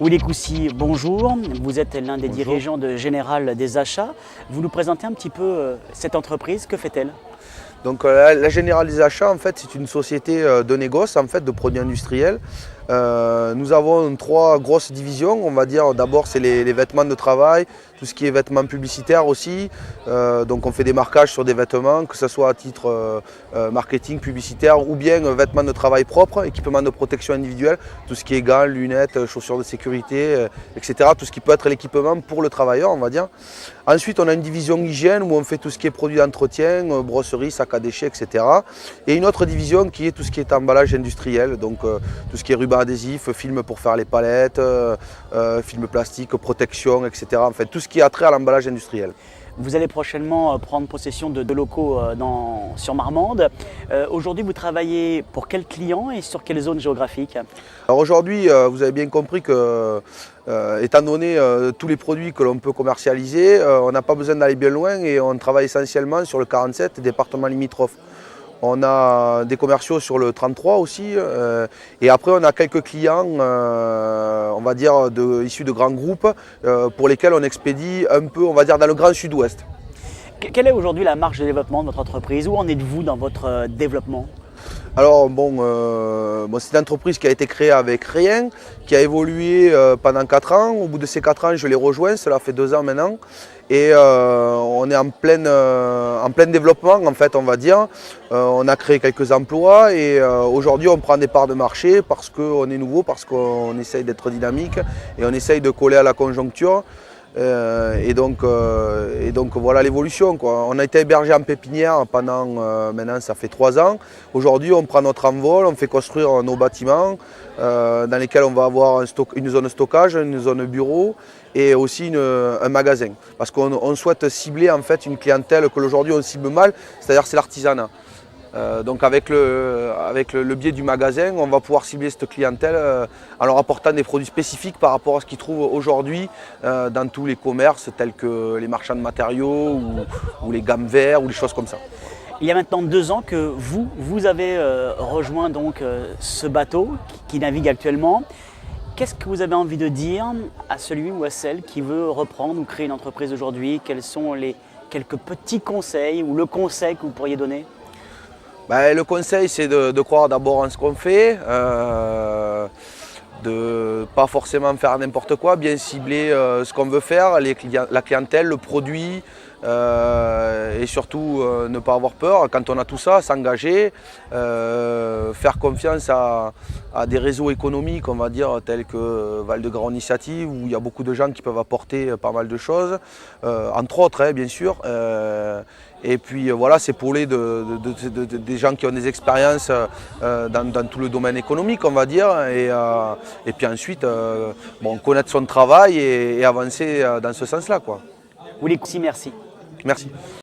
Willy Coucy, bonjour. Vous êtes l'un des Bonjour. dirigeants de Général des Achats. Vous nous présentez un petit peu cette entreprise, que fait-elle? Donc la Générale des Achats, en fait, c'est une société de négoce, en fait, de produits industriels. Nous avons trois grosses divisions, on va dire. D'abord, c'est les vêtements de travail, tout ce qui est vêtements publicitaires aussi. Donc on fait des marquages sur des vêtements, que ce soit à titre marketing, publicitaire ou bien vêtements de travail propres, équipements de protection individuelle, tout ce qui est gants, lunettes, chaussures de sécurité, etc. Tout ce qui peut être l'équipement pour le travailleur, on va dire. Ensuite, on a une division hygiène où on fait tout ce qui est produits d'entretien, brosserie, sac à déchets, etc. Et une autre division qui est tout ce qui est emballage industriel, donc tout ce qui est ruban adhésif, film pour faire les palettes, film plastique, protection, etc. En fait, tout ce qui a trait à l'emballage industriel. Vous allez prochainement prendre possession de locaux sur Marmande. Aujourd'hui, vous travaillez pour quels clients et sur quelle zone géographique? Alors aujourd'hui, vous avez bien compris que, étant donné tous les produits que l'on peut commercialiser, on n'a pas besoin d'aller bien loin et on travaille essentiellement sur le 47, département limitrophe. On a des commerciaux sur le 33 aussi, et après on a quelques clients, on va dire, issus de grands groupes, pour lesquels on expédie un peu, on va dire, dans le grand sud-ouest. Quelle est aujourd'hui la marge de développement de votre entreprise? Où en êtes-vous dans votre développement? Alors c'est une entreprise qui a été créée avec rien, qui a évolué pendant 4 ans. Au bout de ces 4 ans, je l'ai rejoint, cela fait 2 ans maintenant. Et on est en plein développement, en fait, on va dire. On a créé quelques emplois et aujourd'hui on prend des parts de marché parce qu'on est nouveau, parce qu'on essaye d'être dynamique et on essaye de coller à la conjoncture. Et donc voilà l'évolution, quoi. On a été hébergé en pépinière pendant, maintenant ça fait 3 ans. Aujourd'hui on prend notre envol, on fait construire nos bâtiments dans lesquels on va avoir une zone stockage, une zone bureau et aussi un magasin. Parce qu'on souhaite cibler en fait une clientèle que aujourd'hui on cible mal, c'est-à-dire c'est l'artisanat. Donc avec le biais du magasin, on va pouvoir cibler cette clientèle en leur apportant des produits spécifiques par rapport à ce qu'ils trouvent aujourd'hui dans tous les commerces tels que les marchands de matériaux ou les gammes verts ou les choses comme ça. Il y a maintenant 2 ans que vous avez rejoint donc ce bateau qui navigue actuellement. Qu'est-ce que vous avez envie de dire à celui ou à celle qui veut reprendre ou créer une entreprise aujourd'hui? Quels sont les quelques petits conseils ou le conseil que vous pourriez donner? Le conseil, c'est de croire d'abord en ce qu'on fait, de ne pas forcément faire n'importe quoi, bien cibler ce qu'on veut faire, la clientèle, le produit, et surtout ne pas avoir peur quand on a tout ça, s'engager, faire confiance à des réseaux économiques, on va dire, tels que Val-de-Grâce Initiative, où il y a beaucoup de gens qui peuvent apporter pas mal de choses, entre autres, bien sûr. Et puis voilà, s'épauler des gens qui ont des expériences dans tout le domaine économique, on va dire, et puis ensuite connaître son travail et avancer dans ce sens-là, quoi. Willy Coucy, merci. Merci.